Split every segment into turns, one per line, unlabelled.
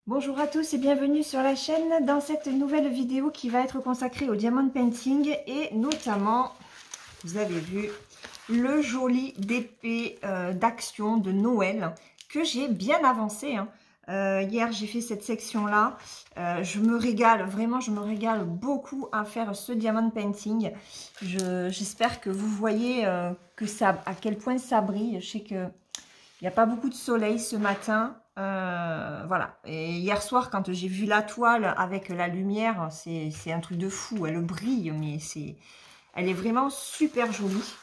Bonjour à tous et bienvenue sur la chaîne dans cette nouvelle vidéo qui va être consacrée au diamond painting et notamment, vous avez vu, le joli d'épée d'action de Noël que j'ai bien avancé. Hier, j'ai fait cette section-là. Je me régale, vraiment, je me régale beaucoup à faire ce diamond painting. J'espère que vous voyez à quel point ça brille. Je sais que il n'y a pas beaucoup de soleil ce matin. Voilà. Et hier soir, quand j'ai vu la toile avec la lumière, c'est un truc de fou. Elle brille, mais elle est vraiment super jolie.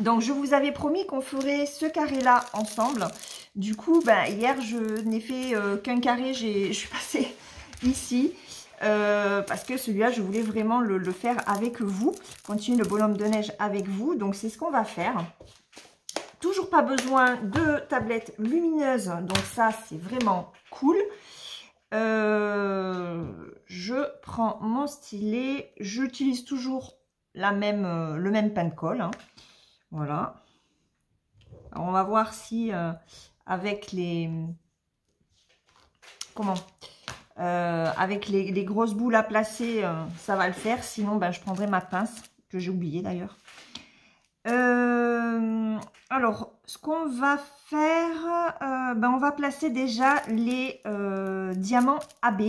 Donc, je vous avais promis qu'on ferait ce carré-là ensemble. Du coup, hier, je n'ai fait qu'un carré. Je suis passée ici. Parce que celui-là, je voulais vraiment le faire avec vous. Continuer le bonhomme de neige avec vous. Donc, c'est ce qu'on va faire. Toujours pas besoin de tablettes lumineuses, donc ça c'est vraiment cool. Je prends mon stylet, j'utilise toujours le même pain de colle. Voilà. Alors on va voir si avec les avec les grosses boules à placer, ça va le faire. Sinon, je prendrai ma pince que j'ai oublié d'ailleurs. Alors, ce qu'on va faire, on va placer déjà les diamants AB.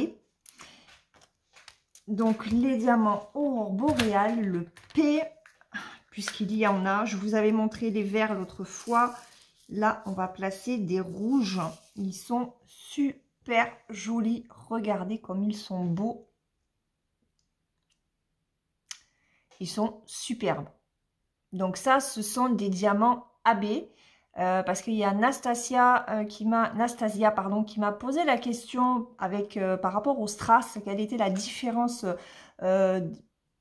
Donc, les diamants aurore boréale, le P, puisqu'il y en a. Je vous avais montré les verts l'autre fois. Là, on va placer des rouges. Ils sont super jolis. Regardez comme ils sont beaux. Ils sont superbes. Donc ça, ce sont des diamants AB. Parce qu'il y a Nastasia qui m'a posé la question par rapport aux strass, quelle était la différence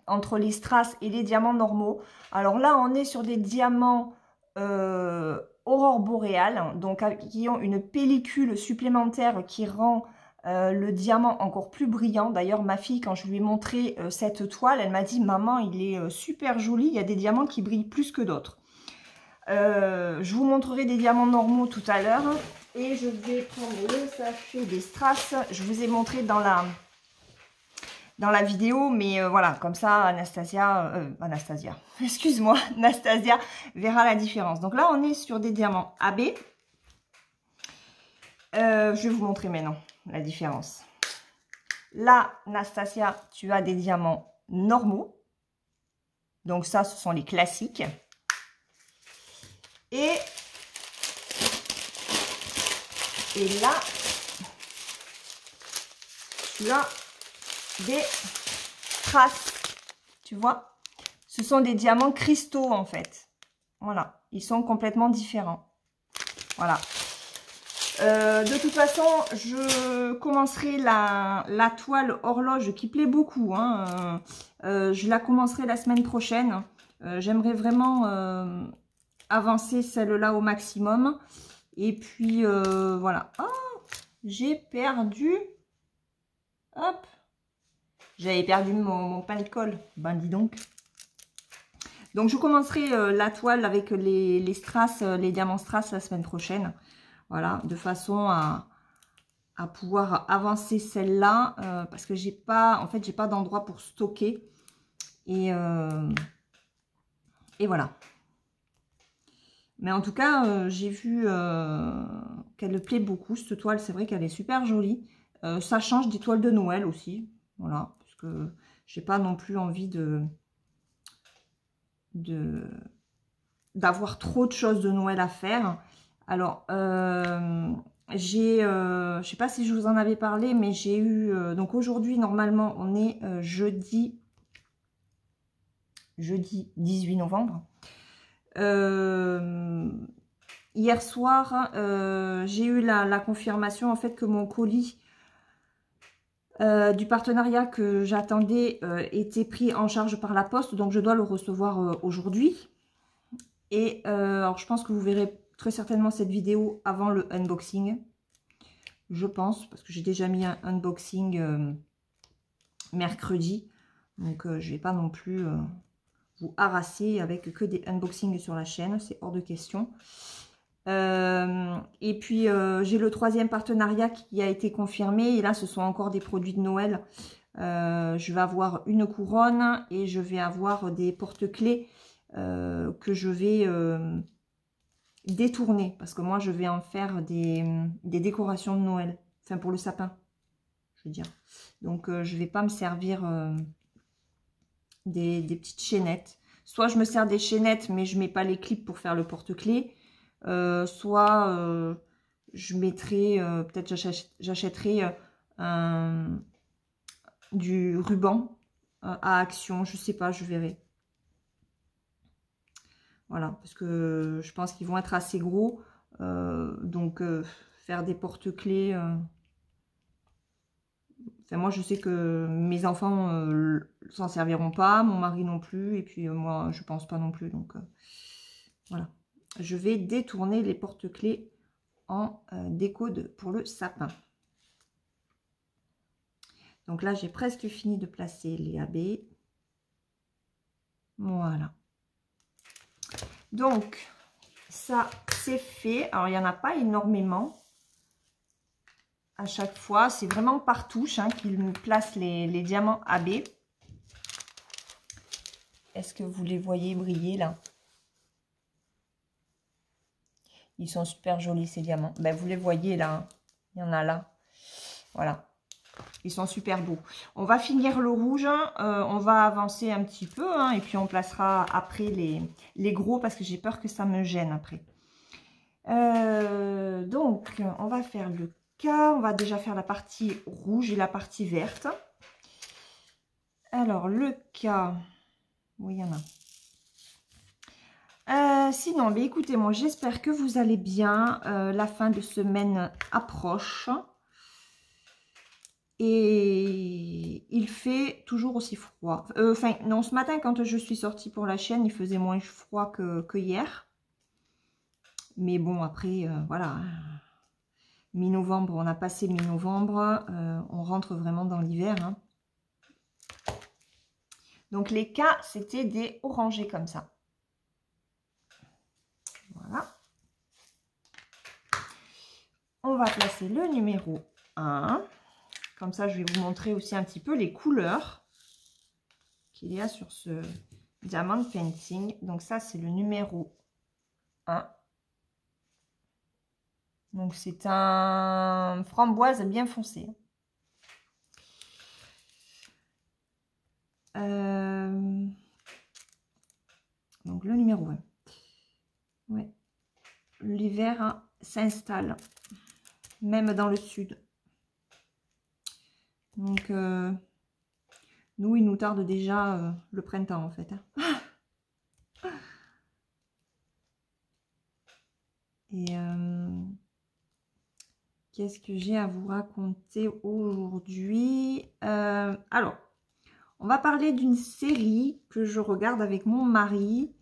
entre les strass et les diamants normaux. Alors là, on est sur des diamants aurore boréale, donc qui ont une pellicule supplémentaire qui rend le diamant encore plus brillant. D'ailleurs, ma fille, quand je lui ai montré cette toile, elle m'a dit « Maman, il est super joli, il y a des diamants qui brillent plus que d'autres. » Je vous montrerai des diamants normaux tout à l'heure. Et je vais prendre le sachet des strass. Je vous ai montré dans la vidéo, mais voilà, comme ça, Anastasia, excuse-moi, Nastasia verra la différence. Donc là, on est sur des diamants AB. Je vais vous montrer maintenant la différence. Là, Nastasia, tu as des diamants normaux. Donc ça, ce sont les classiques. Et là, tu as des strass. Tu vois, ce sont des diamants cristaux en fait. Voilà, ils sont complètement différents. Voilà. De toute façon, je commencerai la toile horloge qui plaît beaucoup. Je la commencerai la semaine prochaine. J'aimerais vraiment avancer celle-là au maximum. Et puis, voilà. Oh, j'ai perdu. Hop. J'avais perdu mon pain de colle. Ben, dis donc. Donc, je commencerai la toile avec les strass, les diamants strass la semaine prochaine. Voilà, de façon à pouvoir avancer celle-là. Parce que j'ai pas d'endroit pour stocker. Et voilà. Mais en tout cas, j'ai vu qu'elle plaît beaucoup, cette toile. C'est vrai qu'elle est super jolie. Ça change des toiles de Noël aussi. Voilà, parce que j'ai pas non plus envie d'avoir trop de choses de Noël à faire. Alors, je sais pas si je vous en avais parlé, mais j'ai eu... donc aujourd'hui, normalement, on est jeudi 18 novembre. Hier soir, j'ai eu la confirmation en fait que mon colis du partenariat que j'attendais était pris en charge par la poste, donc je dois le recevoir aujourd'hui. Et alors je pense que vous verrez très certainement cette vidéo avant le unboxing, je pense, parce que j'ai déjà mis un unboxing mercredi, donc je vais pas non plus vous harasser avec que des unboxings sur la chaîne, c'est hors de question. Et puis j'ai le 3e partenariat qui a été confirmé. Et là, ce sont encore des produits de Noël. Je vais avoir une couronne et je vais avoir des porte-clés que je vais détourner. Parce que moi, je vais en faire des décorations de Noël. Enfin, pour le sapin, je veux dire. Donc, je vais pas me servir des petites chaînettes. Soit je me sers des chaînettes, mais je mets pas les clips pour faire le porte-clés. Soit je mettrai, peut-être j'achèterai du ruban à action, je sais pas, je verrai. Voilà, parce que je pense qu'ils vont être assez gros, donc faire des porte-clés. Enfin, moi, je sais que mes enfants s'en serviront pas, mon mari non plus, et puis moi, je pense pas non plus, donc voilà. Je vais détourner les porte-clés en déco pour le sapin. Donc là, j'ai presque fini de placer les AB. Voilà. Donc, ça, c'est fait. Alors, il n'y en a pas énormément à chaque fois. C'est vraiment par touche qu'il me place les diamants AB. Est-ce que vous les voyez briller là? Ils sont super jolis ces diamants. Ben, vous les voyez là. Hein. Il y en a là. Voilà. Ils sont super beaux. On va finir le rouge. On va avancer un petit peu. Hein, et puis on placera après les gros parce que j'ai peur que ça me gêne après. Donc, on va faire le cas. On va déjà faire la partie rouge et la partie verte. Alors, le cas. Oui, il y en a. Sinon, bah, écoutez, moi, j'espère que vous allez bien. La fin de semaine approche. Et il fait toujours aussi froid. Enfin, non, ce matin, quand je suis sortie pour la chaîne, il faisait moins froid que hier. Mais bon, après, voilà. Mi-novembre, on a passé mi-novembre. On rentre vraiment dans l'hiver. Hein. Donc, les cas, c'était des orangés comme ça. Voilà. On va placer le numéro 1. Comme ça, je vais vous montrer aussi un petit peu les couleurs qu'il y a sur ce diamond painting. Donc ça, c'est le numéro 1. Donc c'est un framboise bien foncé. Donc le numéro 1. Ouais. L'hiver s'installe, même dans le sud. Donc, nous, il nous tarde déjà le printemps, en fait. Hein. Et qu'est-ce que j'ai à vous raconter aujourd'hui? Alors, on va parler d'une série que je regarde avec mon mari.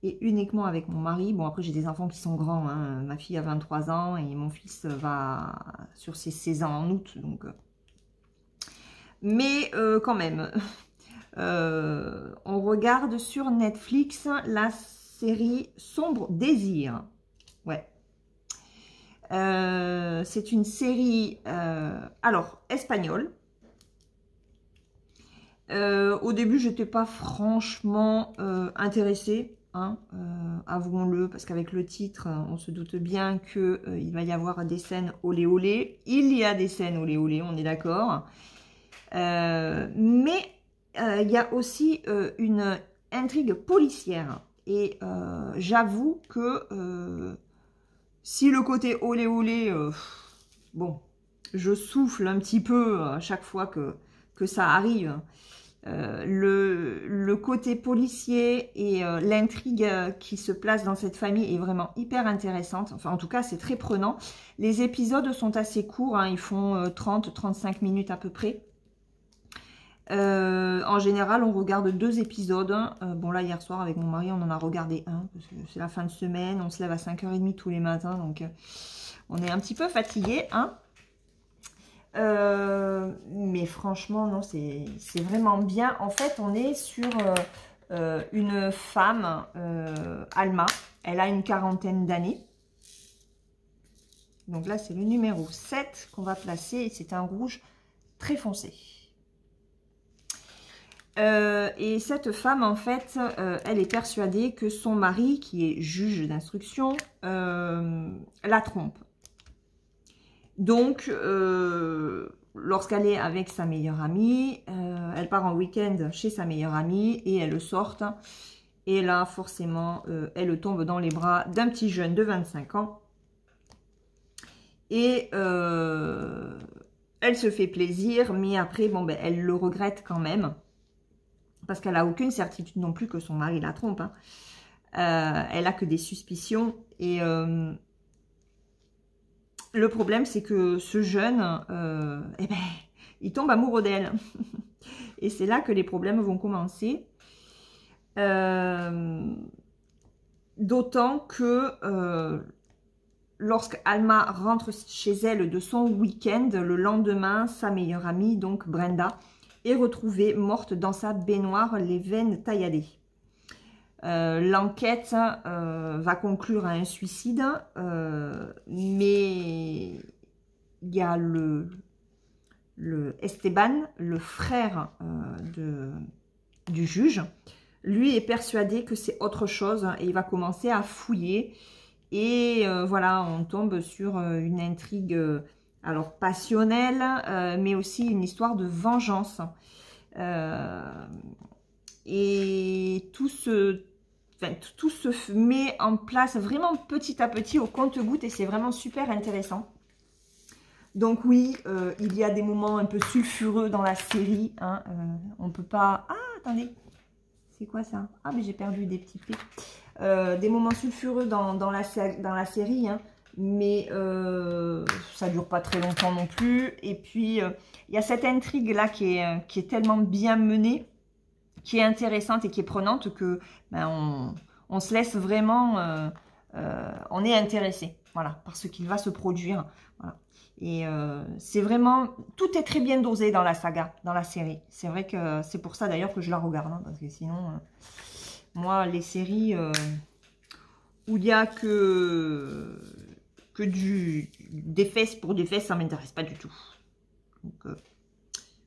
Et uniquement avec mon mari. Bon, après, j'ai des enfants qui sont grands. Hein. Ma fille a 23 ans et mon fils va sur ses 16 ans en août. Donc... Mais quand même, on regarde sur Netflix la série Sombre Désir. Ouais. C'est une série, alors, espagnole. Au début, je n'étais pas franchement intéressée, hein, avouons-le, parce qu'avec le titre, on se doute bien qu'il va y avoir des scènes olé olé. Il y a des scènes olé olé, on est d'accord. Mais il y a aussi une intrigue policière. Et j'avoue que si le côté olé olé, bon, je souffle un petit peu à chaque fois que ça arrive. Le côté policier et l'intrigue qui se place dans cette famille est vraiment hyper intéressante. Enfin, en tout cas, c'est très prenant. Les épisodes sont assez courts, hein, ils font 30-35 minutes à peu près. En général, on regarde 2 épisodes. Bon, là, hier soir, avec mon mari, on en a regardé un. Parce que c'est la fin de semaine. On se lève à 5h30 tous les matins. Donc, on est un petit peu fatigué. Hein. Mais franchement, non, c'est vraiment bien. En fait, on est sur une femme, Alma. Elle a une 40aine d'années. Donc là, c'est le numéro 7 qu'on va placer. Et c'est un rouge très foncé. Et cette femme, en fait, elle est persuadée que son mari, qui est juge d'instruction, la trompe. Donc, lorsqu'elle est avec sa meilleure amie, elle part en week-end chez sa meilleure amie et elles sortent. Et là, forcément, elle tombe dans les bras d'un petit jeune de 25 ans. Et elle se fait plaisir, mais après, bon, ben, elle le regrette quand même. Parce qu'elle n'a aucune certitude non plus que son mari la trompe. Hein. Elle a que des suspicions. Et le problème, c'est que ce jeune, eh ben, il tombe amoureux d'elle. Et c'est là que les problèmes vont commencer. D'autant que lorsqu'Alma rentre chez elle de son week-end, le lendemain, sa meilleure amie, donc Brenda, est retrouvée morte dans sa baignoire, les veines tailladées. L'enquête va conclure à un suicide, mais il y a le Esteban, le frère du juge, lui est persuadé que c'est autre chose et il va commencer à fouiller. Et voilà, on tombe sur une intrigue alors passionnelle, mais aussi une histoire de vengeance. Et tout se met en place vraiment petit à petit au compte-gouttes et c'est vraiment super intéressant. Donc oui, il y a des moments un peu sulfureux dans la série. Hein, on peut pas... Ah, attendez, c'est quoi ça? Ah, mais j'ai perdu des petits pets. Des moments sulfureux dans la série, hein, mais ça dure pas très longtemps non plus. Et puis, il y a cette intrigue-là qui est tellement bien menée, qui est intéressante et qui est prenante que ben, on se laisse vraiment... on est intéressé, voilà, par ce qu'il va se produire. Voilà. Et c'est vraiment... Tout est très bien dosé dans la saga, dans la série. C'est vrai que c'est pour ça d'ailleurs que je la regarde, hein, parce que sinon... moi, les séries où il n'y a que des fesses pour des fesses, ça ne m'intéresse pas du tout. Donc,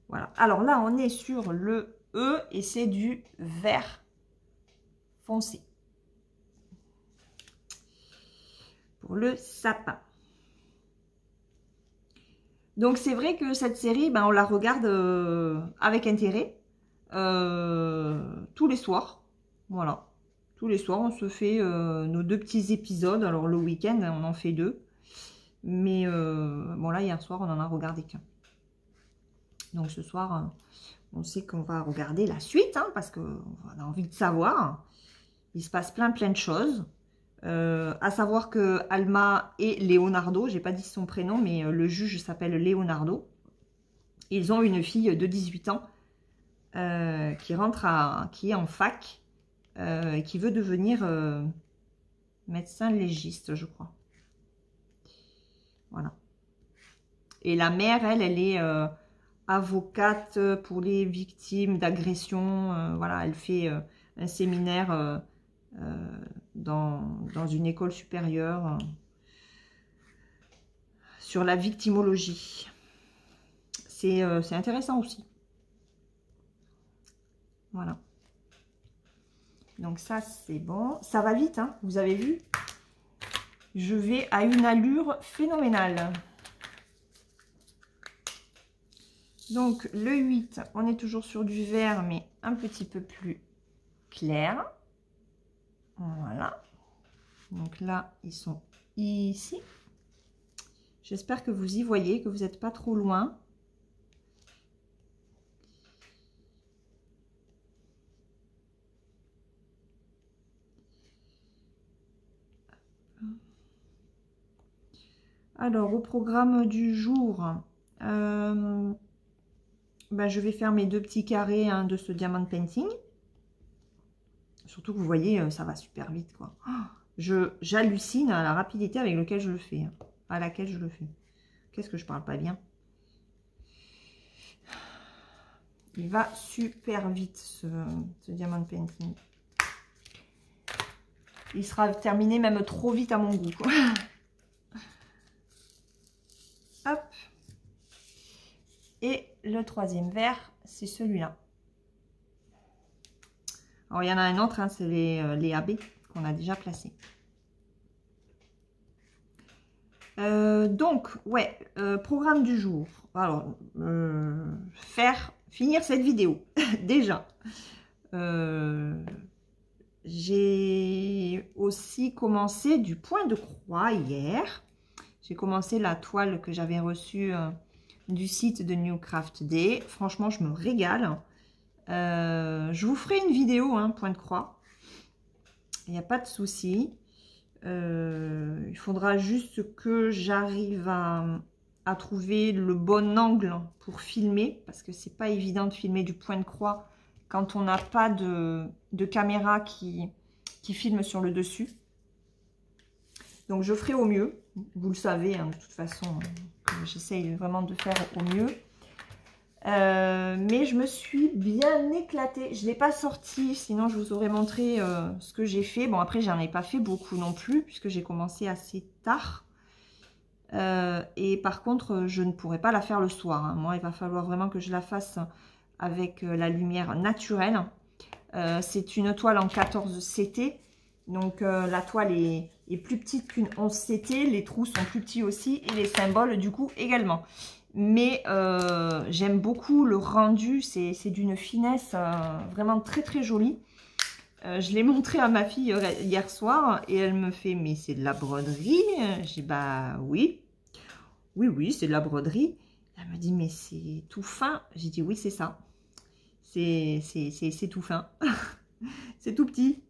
voilà. Alors là, on est sur le E et c'est du vert foncé. Pour le sapin. Donc, c'est vrai que cette série, ben, on la regarde avec intérêt tous les soirs. Voilà. Tous les soirs, on se fait nos 2 petits épisodes. Alors, le week-end, on en fait 2. Mais, bon, là, hier soir, on en a regardé qu'un. Donc, ce soir, on sait qu'on va regarder la suite, hein, parce qu'on a envie de savoir. Il se passe plein de choses. À savoir que Alma et Leonardo, j'ai pas dit son prénom, mais le juge s'appelle Leonardo. Ils ont une fille de 18 ans qui est en fac. Qui veut devenir médecin légiste, je crois. Voilà. Et la mère, elle est avocate pour les victimes d'agressions. Voilà, elle fait un séminaire dans une école supérieure sur la victimologie. C'est intéressant aussi. Voilà. Donc ça, c'est bon. Ça va vite, hein, vous avez vu. Je vais à une allure phénoménale. Donc, le 8, on est toujours sur du vert, mais un petit peu plus clair. Voilà. Donc là, ils sont ici. J'espère que vous y voyez, que vous n'êtes pas trop loin. Alors, au programme du jour, ben, je vais faire mes 2 petits carrés hein, de ce diamant painting. Surtout que vous voyez, ça va super vite, quoi. J'hallucine à la rapidité avec laquelle je le fais. Hein, à laquelle je le fais. Qu'est-ce que je parle pas bien? Il va super vite, ce diamant painting. Il sera terminé même trop vite à mon goût, quoi. Et le troisième vert, c'est celui-là. Alors, il y en a un autre, hein, c'est les AB qu'on a déjà placés. Donc, ouais, programme du jour. Alors, finir cette vidéo, déjà. J'ai aussi commencé du point de croix hier. J'ai commencé la toile que j'avais reçue du site de New Craft Day. Franchement, je me régale. Je vous ferai une vidéo, hein, point de croix. Il n'y a pas de souci. Il faudra juste que j'arrive à trouver le bon angle pour filmer. Parce que c'est pas évident de filmer du point de croix quand on n'a pas de caméra qui filme sur le dessus. Donc je ferai au mieux. Vous le savez, hein, de toute façon, j'essaye vraiment de faire au mieux. Mais je me suis bien éclatée. Je ne l'ai pas sorti, sinon je vous aurais montré ce que j'ai fait. Bon, après, j'en ai pas fait beaucoup non plus, puisque j'ai commencé assez tard. Et par contre, je ne pourrais pas la faire le soir. Hein. Moi, il va falloir vraiment que je la fasse avec la lumière naturelle. C'est une toile en 14 CT. Donc, la toile est plus petite qu'une 11 CT. Les trous sont plus petits aussi. Et les symboles, du coup, également. Mais j'aime beaucoup le rendu. C'est d'une finesse vraiment très, très jolie. Je l'ai montré à ma fille hier soir. Et elle me fait, mais c'est de la broderie? J'ai dit, bah oui. Oui, c'est de la broderie. Elle me dit, mais c'est tout fin. J'ai dit, oui, c'est ça. C'est tout fin. C'est tout petit.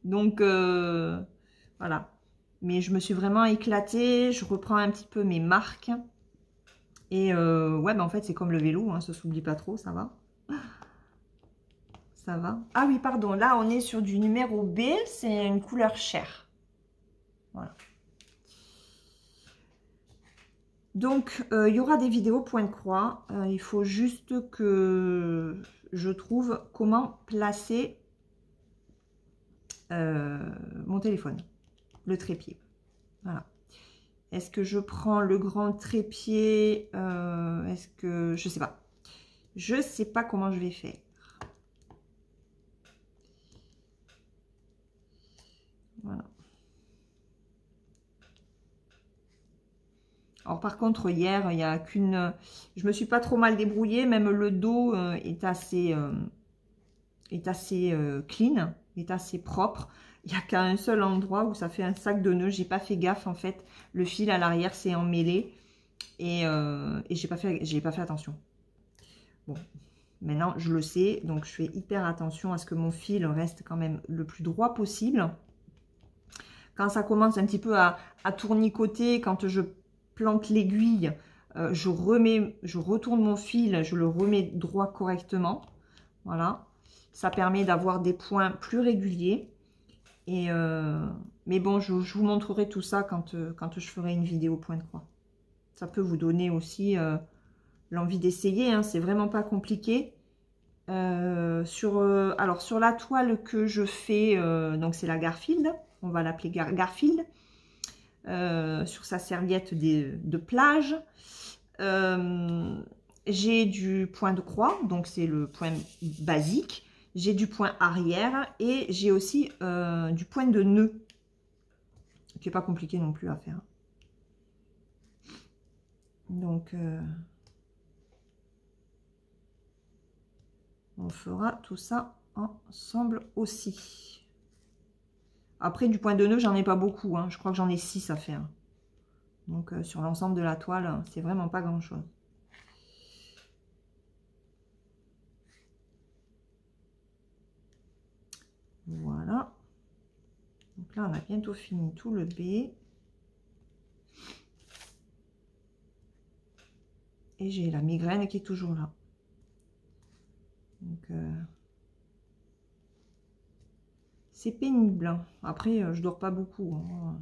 Donc, voilà. Mais je me suis vraiment éclatée. Je reprends un petit peu mes marques. Et ouais, ben en fait, c'est comme le vélo. Hein, ça s'oublie pas trop, ça va. Ça va. Ah oui, pardon. Là, on est sur du numéro B. C'est une couleur chair. Voilà. Donc, il y aura des vidéos point de croix. Il faut juste que je trouve comment placer mon téléphone, le trépied. Voilà. Est-ce que je prends le grand trépied? Est-ce que... Je sais pas. Je sais pas comment je vais faire. Voilà. Alors par contre, hier, il n'y a qu'une... Je me suis pas trop mal débrouillée. Même le dos est assez clean, est assez propre. Il n'y a qu'à un seul endroit où ça fait un sac de nœuds. J'ai pas fait gaffe en fait. Le fil à l'arrière s'est emmêlé et j'ai pas fait attention. Bon, maintenant je le sais, donc je fais hyper attention à ce que mon fil reste quand même le plus droit possible. Quand ça commence un petit peu à tournicoter, quand je plante l'aiguille, je retourne mon fil, je le remets droit correctement. Voilà. Ça permet d'avoir des points plus réguliers. Et mais bon, je vous montrerai tout ça quand je ferai une vidéo point de croix. Ça peut vous donner aussi l'envie d'essayer. Hein, c'est vraiment pas compliqué. Alors, sur la toile que je fais, donc c'est la Garfield. On va l'appeler Garfield. Sur sa serviette de plage. J'ai du point de croix, donc c'est le point basique. J'ai du point arrière et j'ai aussi du point de nœud, qui n'est pas compliqué non plus à faire. Donc, on fera tout ça ensemble aussi. Après, du point de nœud, j'en ai pas beaucoup. Hein. Je crois que j'en ai 6 à faire. Donc, sur l'ensemble de la toile, c'est vraiment pas grand-chose. Voilà. Donc là, on a bientôt fini tout le B. Et j'ai la migraine qui est toujours là. Donc, c'est pénible. Hein. Après, je dors pas beaucoup. Hein.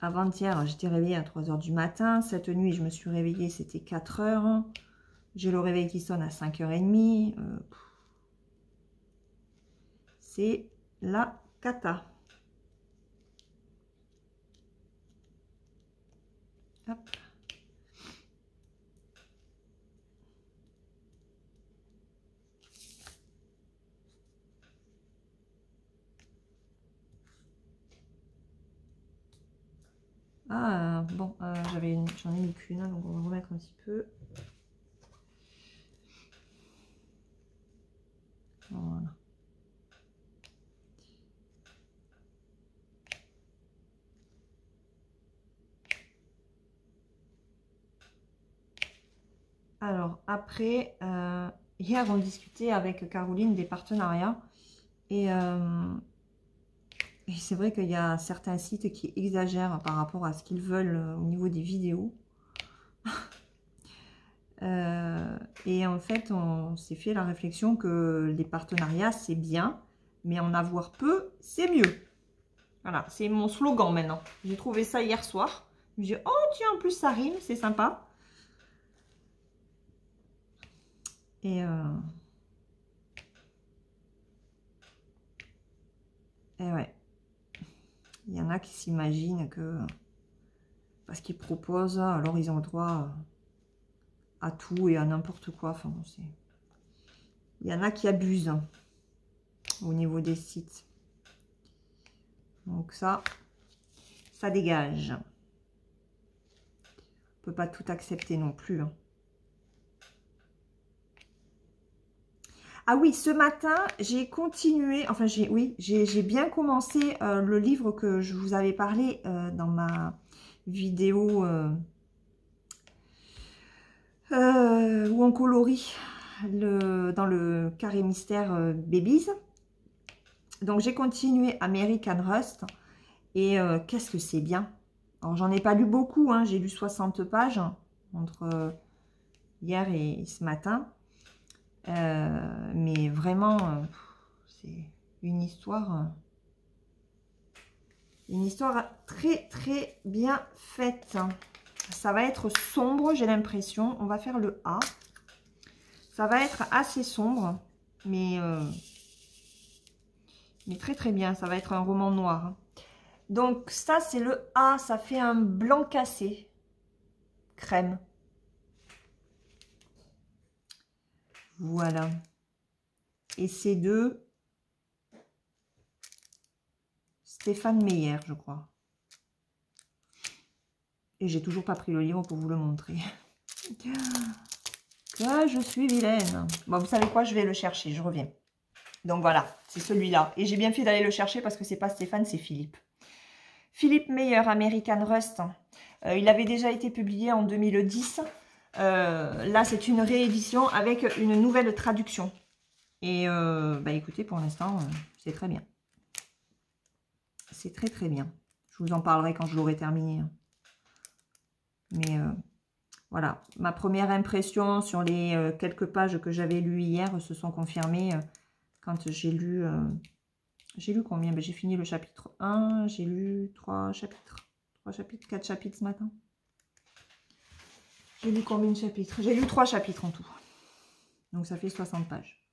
Avant-hier, j'étais réveillée à 3 h du matin. Cette nuit, je me suis réveillée, c'était 4 h. J'ai le réveil qui sonne à 5 h 30. C'est la cata. Hop. j'en ai mis qu'une, donc on va remettre un petit peu. Voilà. Alors, après, hier, on discutait avec Caroline des partenariats. Et c'est vrai qu'il y a certains sites qui exagèrent par rapport à ce qu'ils veulent au niveau des vidéos. Et en fait, on s'est fait la réflexion que les partenariats, c'est bien, mais en avoir peu, c'est mieux. Voilà, c'est mon slogan maintenant. J'ai trouvé ça hier soir. Je me dis, oh tiens, en plus ça rime, c'est sympa. Et ouais, il y en a qui s'imaginent que parce qu'ils proposent, alors ils ont le droit à tout et à n'importe quoi. Enfin, il y en a qui abusent au niveau des sites. Donc ça dégage. On peut pas tout accepter non plus. Ah oui, ce matin, j'ai continué, enfin j'ai bien commencé le livre que je vous avais parlé dans ma vidéo où on colorie dans le carré mystère Babies. Donc j'ai continué American Rust et qu'est-ce que c'est bien. Alors j'en ai pas lu beaucoup, hein, j'ai lu 60 pages entre hier et ce matin. Mais vraiment, c'est une histoire très très bien faite. Ça va être sombre, j'ai l'impression. On va faire le A. Ça va être assez sombre, mais très très bien. Ça va être un roman noir. Donc ça, c'est le A. Ça fait un blanc cassé. Crème. Voilà. Et c'est de Stéphane Meyer, je crois. Et j'ai toujours pas pris le livre pour vous le montrer. Que je suis vilaine. Bon, vous savez quoi? Je vais le chercher, je reviens. Donc voilà, c'est celui-là. Et j'ai bien fait d'aller le chercher parce que c'est pas Stéphane, c'est Philippe. Philippe Meyer, American Rust. Il avait déjà été publié en 2010. Là, c'est une réédition avec une nouvelle traduction. Et bah écoutez, pour l'instant, c'est très bien. C'est très très bien. Je vous en parlerai quand je l'aurai terminé. Mais voilà, ma première impression sur les quelques pages que j'avais lues hier se sont confirmées quand j'ai lu... j'ai lu combien? Ben, j'ai fini le chapitre 1, j'ai lu 3 chapitres. 3 chapitres, 4 chapitres ce matin. J'ai lu combien de chapitres? J'ai lu 3 chapitres en tout. Donc ça fait 60 pages.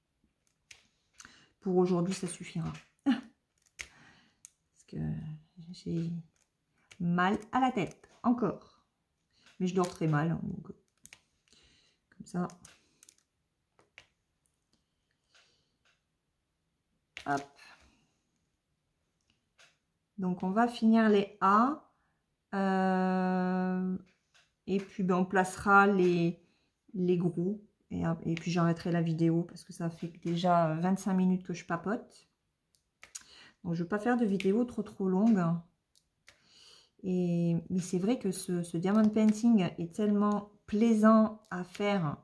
Pour aujourd'hui, ça suffira. Parce que j'ai mal à la tête, encore. Mais je dors très mal, hein, donc comme ça. Hop. Donc on va finir les A. Et puis ben, on placera les gros. Et puis j'arrêterai la vidéo parce que ça fait déjà 25 minutes que je papote. Donc je ne vais pas faire de vidéo trop longue. Mais c'est vrai que ce diamond painting est tellement plaisant à faire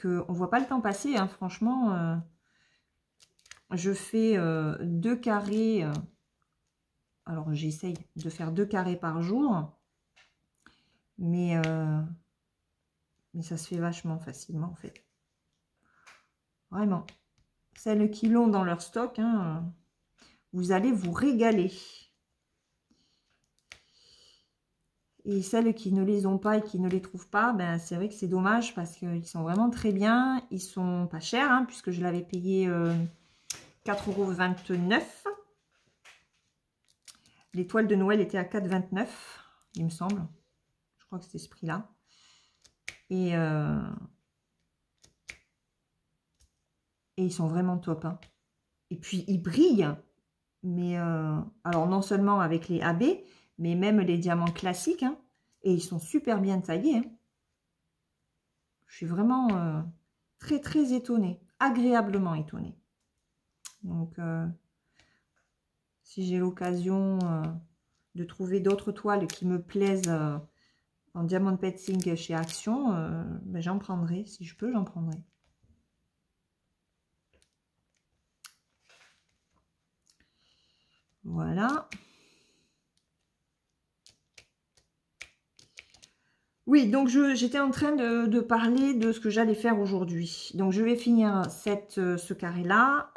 qu'on ne voit pas le temps passer. Hein. Franchement, je fais 2 carrés. Alors j'essaye de faire 2 carrés par jour. Mais ça se fait vachement facilement en fait. Vraiment. Celles qui l'ont dans leur stock, hein, vous allez vous régaler. Et celles qui ne les ont pas et qui ne les trouvent pas, ben, c'est vrai que c'est dommage parce qu'ils sont vraiment très bien. Ils sont pas chers, hein, puisque je l'avais payé 4,29 €. L'étoile de Noël était à 4,29 €, il me semble. Je crois que c'était ce prix-là. Et ils sont vraiment top. Hein. Et puis, ils brillent. Mais alors, non seulement avec les AB, mais même les diamants classiques. Hein. Et ils sont super bien taillés. Hein. Je suis vraiment très, très étonnée. Agréablement étonnée. Donc, si j'ai l'occasion de trouver d'autres toiles qui me plaisent en diamond petting chez Action, ben, j'en prendrai. Si je peux, j'en prendrai. Voilà. Oui, donc j'étais en train de parler de ce que j'allais faire aujourd'hui. Donc, je vais finir ce carré-là.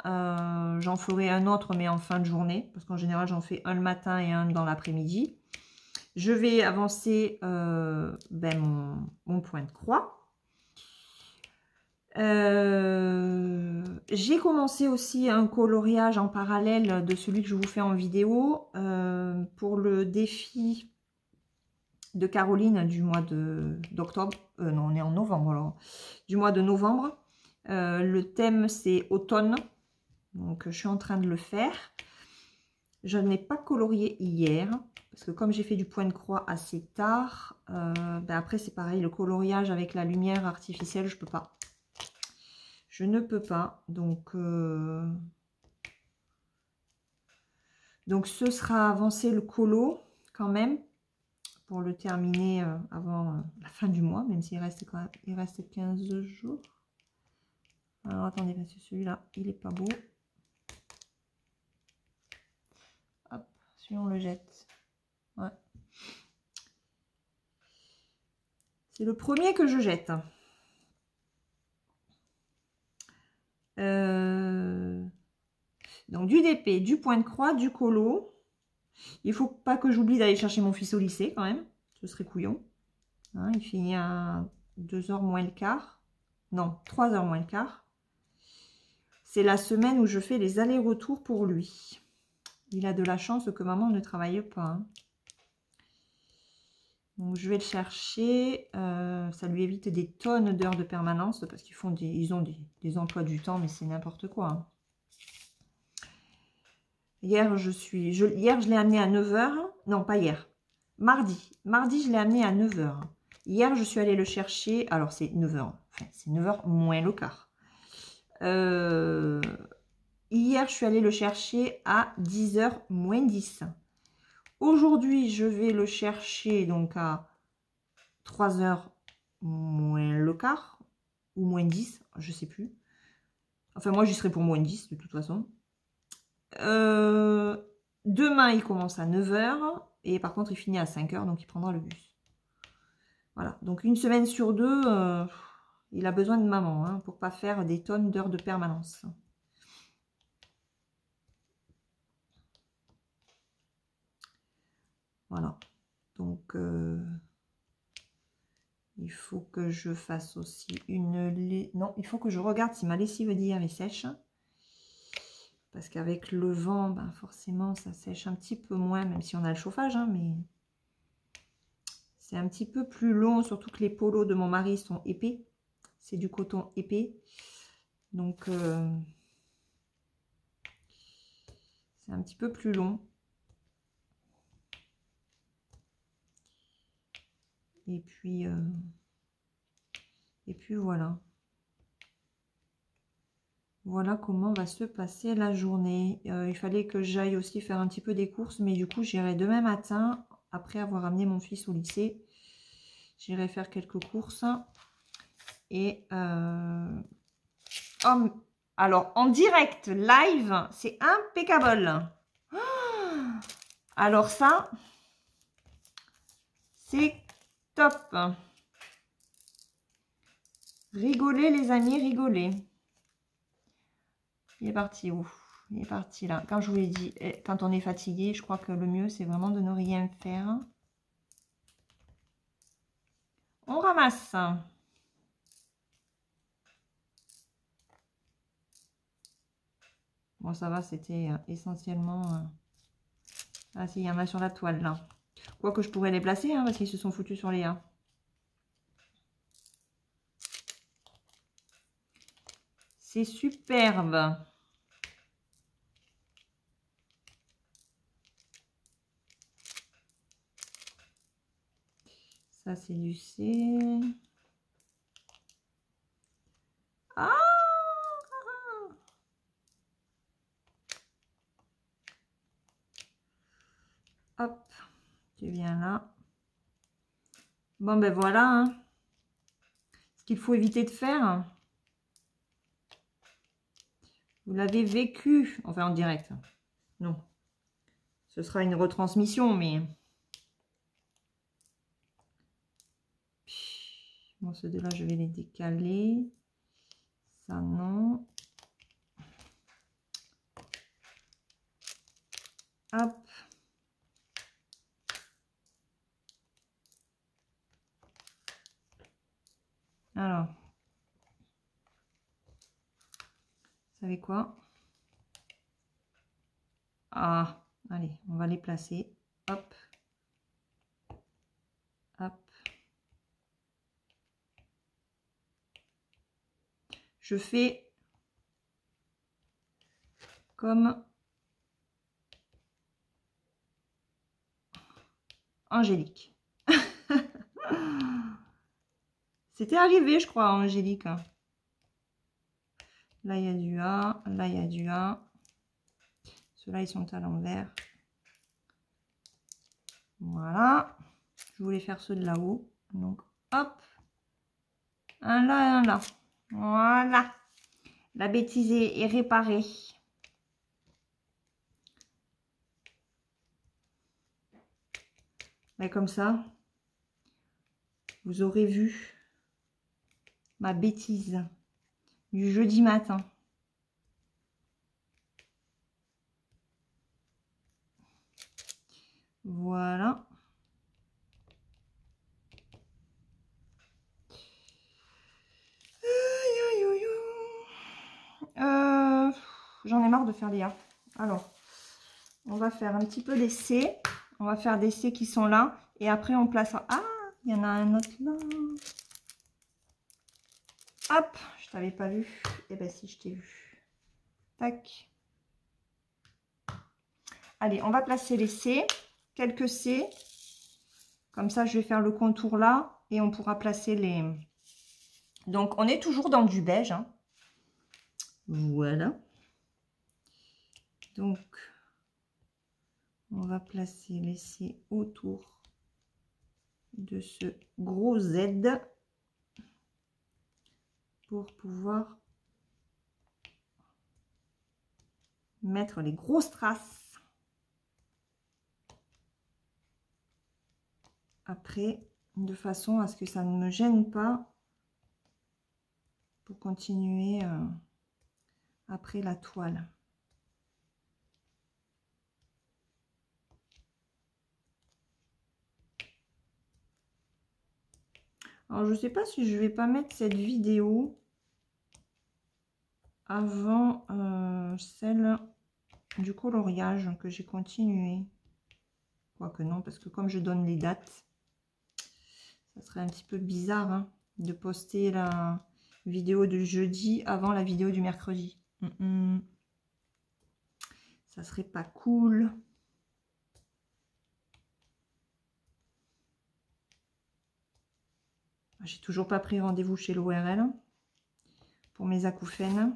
J'en ferai un autre, mais en fin de journée. Parce qu'en général, j'en fais un le matin et un dans l'après-midi. Je vais avancer ben, mon point de croix. J'ai commencé aussi un coloriage en parallèle de celui que je vous fais en vidéo pour le défi de Caroline du mois d'octobre. Non, on est en novembre alors. Du mois de novembre. Le thème c'est automne. Donc je suis en train de le faire. Je n'ai pas colorié hier. Parce que comme j'ai fait du point de croix assez tard. Ben après c'est pareil. Le coloriage avec la lumière artificielle, je peux pas. Je ne peux pas. Donc ce sera avancer le colo quand même. Pour le terminer avant la fin du mois, même s'il reste quand même, il reste 15 jours. Alors attendez, parce que celui-là, il est pas beau. Hop, celui-là on le jette. Ouais. C'est le premier que je jette. Donc du DP, du point de croix, du colo. Il faut pas que j'oublie d'aller chercher mon fils au lycée quand même. Ce serait couillon. Hein, il finit à 2h moins le quart. Non, 3h moins le quart. C'est la semaine où je fais les allers-retours pour lui. Il a de la chance que maman ne travaille pas. Hein. Donc je vais le chercher. Ça lui évite des tonnes d'heures de permanence parce qu'ils ont des emplois du temps, mais c'est n'importe quoi. Hein. Hier, je l'ai amené à 9h. Non, pas hier. Mardi. Mardi, je l'ai amené à 9h. Hier, je suis allée le chercher. Alors, c'est 9h. Enfin, c'est 9h moins le quart. Hier, je suis allée le chercher à 10h moins 10. Aujourd'hui, je vais le chercher donc à 3h moins le quart. Ou moins 10, je sais plus. Enfin, moi, j'y serai pour moins 10 de toute façon. Demain, il commence à 9h. Et par contre, il finit à 5h, donc il prendra le bus. Voilà. Donc, une semaine sur deux, il a besoin de maman hein, pour pas faire des tonnes d'heures de permanence. Voilà. Donc, il faut que je fasse aussi une... Non, il faut que je regarde si ma lessive d'hier est sèche. Parce qu'avec le vent, ben forcément, ça sèche un petit peu moins, même si on a le chauffage, hein, mais c'est un petit peu plus long, surtout que les polos de mon mari sont épais. C'est du coton épais. Donc, c'est un petit peu plus long. Et puis voilà. Voilà comment va se passer la journée. Il fallait que j'aille aussi faire un petit peu des courses, mais du coup, j'irai demain matin, après avoir amené mon fils au lycée. J'irai faire quelques courses. Et alors, en direct, live, c'est impeccable. Alors ça, c'est top. Rigolez les amis, rigolez. Il est parti où? Il est parti là. Quand je vous l'ai dit, quand on est fatigué, je crois que le mieux, c'est vraiment de ne rien faire. On ramasse. Bon, ça va, c'était essentiellement... Ah si, il y en a sur la toile là. Quoique je pourrais les placer, hein, parce qu'ils se sont foutus sur les A. C'est superbe. Ça, c'est du C. Ah! Hop, tu viens là. Bon, ben voilà. Hein. Ce qu'il faut éviter de faire, vous l'avez vécu, enfin en direct. Non, ce sera une retransmission, mais... Bon, ceux de là, je vais les décaler. Ça, non. Hop. Alors. Vous savez quoi? Ah, allez, on va les placer. Hop. Hop. Je fais comme Angélique. C'était arrivé, je crois, à Angélique. Là, il y a du A. Là, il y a du A. Ceux-là, ils sont à l'envers. Voilà. Je voulais faire ceux de là-haut. Donc, hop. Un là et un là. Voilà. La bêtise est réparée. Mais comme ça, vous aurez vu ma bêtise du jeudi matin. Voilà. J'en ai marre de faire des A. Alors, on va faire un petit peu des C. On va faire des C qui sont là. Et après, on placera... Ah, il y en a un autre là. Hop, je t'avais pas vu. Eh ben si, je t'ai vu. Tac. Allez, on va placer les C. Quelques C. Comme ça, je vais faire le contour là. Et on pourra placer les... Donc, on est toujours dans du beige. Hein. Voilà. Donc, on va placer les C autour de ce gros Z pour pouvoir mettre les grosses traces. Après, de façon à ce que ça ne me gêne pas pour continuer après la toile. Alors, je ne sais pas si je vais pas mettre cette vidéo avant celle du coloriage que j'ai continué. Quoique non, parce que comme je donne les dates, ça serait un petit peu bizarre hein, de poster la vidéo du jeudi avant la vidéo du mercredi. Ça serait pas cool. J'ai toujours pas pris rendez-vous chez l'ORL pour mes acouphènes.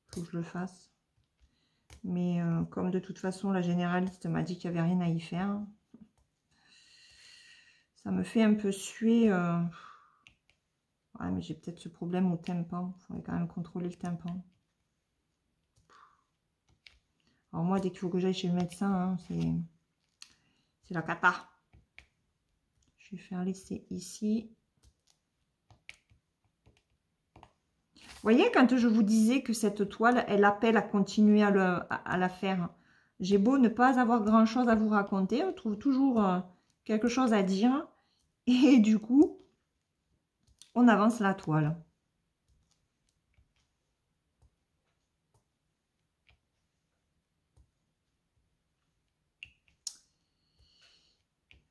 Faut que je le fasse. Mais comme de toute façon la généraliste m'a dit qu'il n'y avait rien à y faire, ça me fait un peu suer. Ouais, mais j'ai peut-être ce problème au tympan. Il faudrait quand même contrôler le tympan. Alors moi, dès qu'il faut que j'aille chez le médecin, hein, c'est la cata. Je vais faire laisser ici. Vous voyez, quand je vous disais que cette toile, elle appelle à continuer à la faire. J'ai beau ne pas avoir grand-chose à vous raconter, on trouve toujours quelque chose à dire. Et du coup, on avance la toile.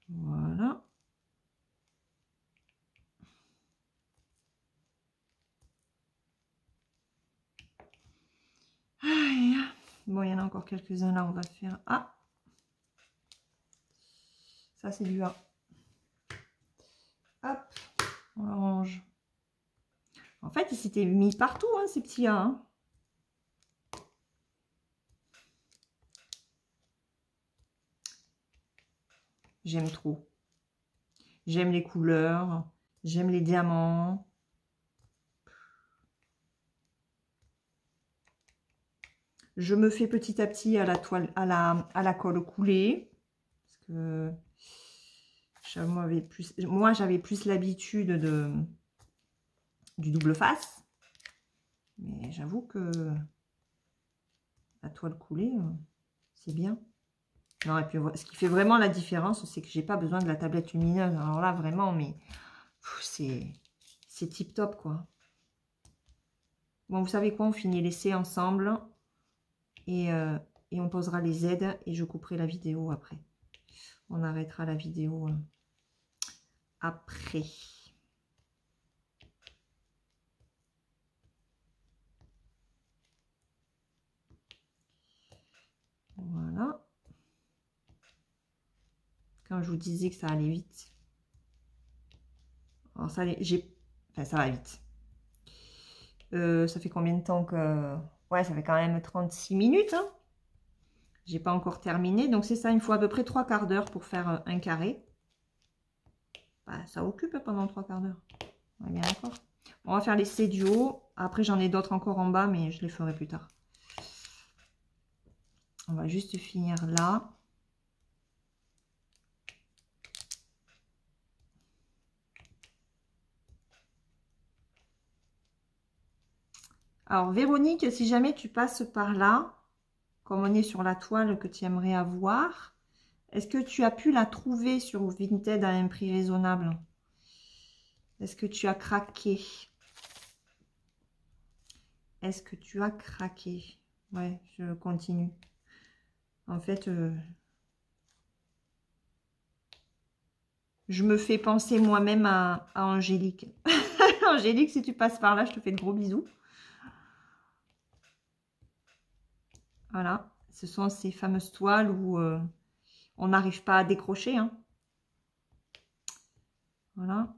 Voilà. Bon, il y en a encore quelques-uns là, on va faire A. Ça, c'est du A. Hop, on range. En fait, il s'était mis partout, hein, ces petits A. Hein. J'aime trop. J'aime les couleurs. J'aime les diamants. Je me fais petit à petit à la toile, à la colle coulée. Parce que moi, j'avais plus l'habitude du double face. Mais j'avoue que la toile coulée, c'est bien. Non, et puis, ce qui fait vraiment la différence, c'est que j'ai pas besoin de la tablette lumineuse. Alors là, vraiment, mais c'est tip top, quoi. Bon, vous savez quoi, on finit l'essai ensemble. Et on posera les aides et je couperai la vidéo après. On arrêtera la vidéo après. Voilà. Quand je vous disais que ça allait vite. Alors ça, enfin, ça va vite. Ça fait combien de temps que... Ouais, ça fait quand même 36 minutes. Hein. J'ai pas encore terminé. Donc c'est ça, il me faut à peu près 3 quarts d'heure pour faire un carré. Bah, ça occupe pendant 3 quarts d'heure. On est bien d'accord. On va faire l'essai du haut. Après, j'en ai d'autres encore en bas, mais je les ferai plus tard. On va juste finir là. Alors, Véronique, si jamais tu passes par là, comme on est sur la toile que tu aimerais avoir, est-ce que tu as pu la trouver sur Vinted à un prix raisonnable? Est-ce que tu as craqué? Est-ce que tu as craqué? Ouais, je continue. En fait, je me fais penser moi-même à Angélique. Angélique, si tu passes par là, je te fais de gros bisous. Voilà, ce sont ces fameuses toiles où on n'arrive pas à décrocher. Hein. Voilà.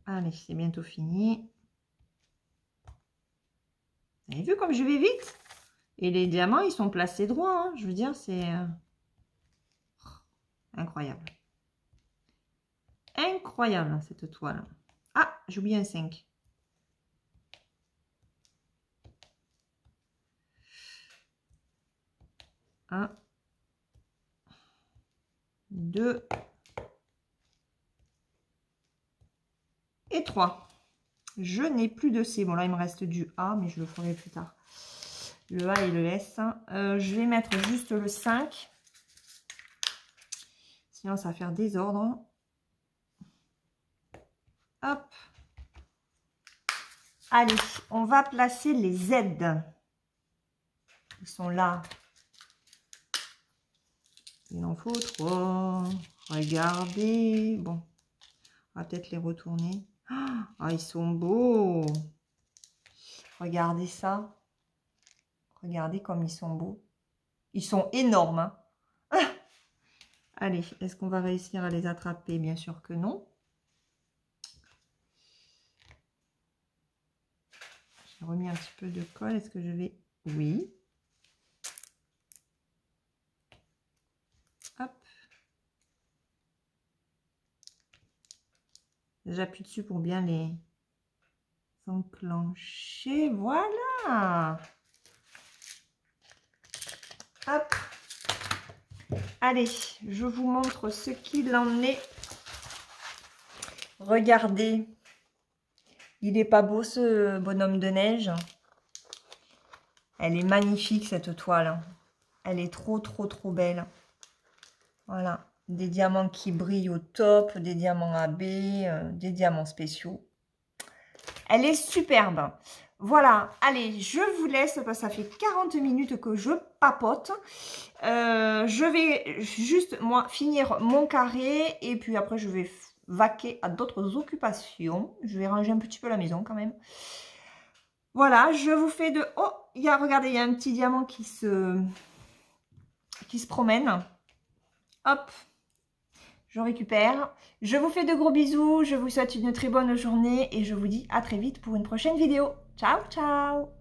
Allez, c'est bientôt fini. Vous avez vu comme je vais vite? Et les diamants, ils sont placés droit. Hein. Je veux dire, c'est incroyable. Incroyable, cette toile. Ah, j'ai oublié un 5. Un, 2 et 3. Je n'ai plus de C. Bon, là, il me reste du A, mais je le ferai plus tard. Le A et le S. Je vais mettre juste le 5. Sinon, ça va faire désordre. Hop. Allez, on va placer les Z. Ils sont là. Il en faut 3. Regardez. Bon, on va peut-être les retourner. Ah, ils sont beaux. Regardez ça. Regardez comme ils sont beaux. Ils sont énormes. Hein. Allez, est-ce qu'on va réussir à les attraper? Bien sûr que non. J'ai remis un petit peu de colle. Est-ce que je vais... Oui. Hop. J'appuie dessus pour bien les enclencher. Voilà. Hop. Allez, je vous montre ce qu'il en est. Regardez. Il n'est pas beau ce bonhomme de neige. Elle est magnifique cette toile. Elle est trop belle. Voilà. Des diamants qui brillent au top. Des diamants AB. Des diamants spéciaux. Elle est superbe. Voilà, allez, je vous laisse parce que ça fait 40 minutes que je papote. Je vais juste, moi, finir mon carré et puis après, je vais vaquer à d'autres occupations. Je vais ranger un petit peu la maison quand même. Voilà, je vous fais de... Oh, regardez, il y a un petit diamant qui se promène. Hop, je récupère. Je vous fais de gros bisous. Je vous souhaite une très bonne journée et je vous dis à très vite pour une prochaine vidéo. Ciao, ciao!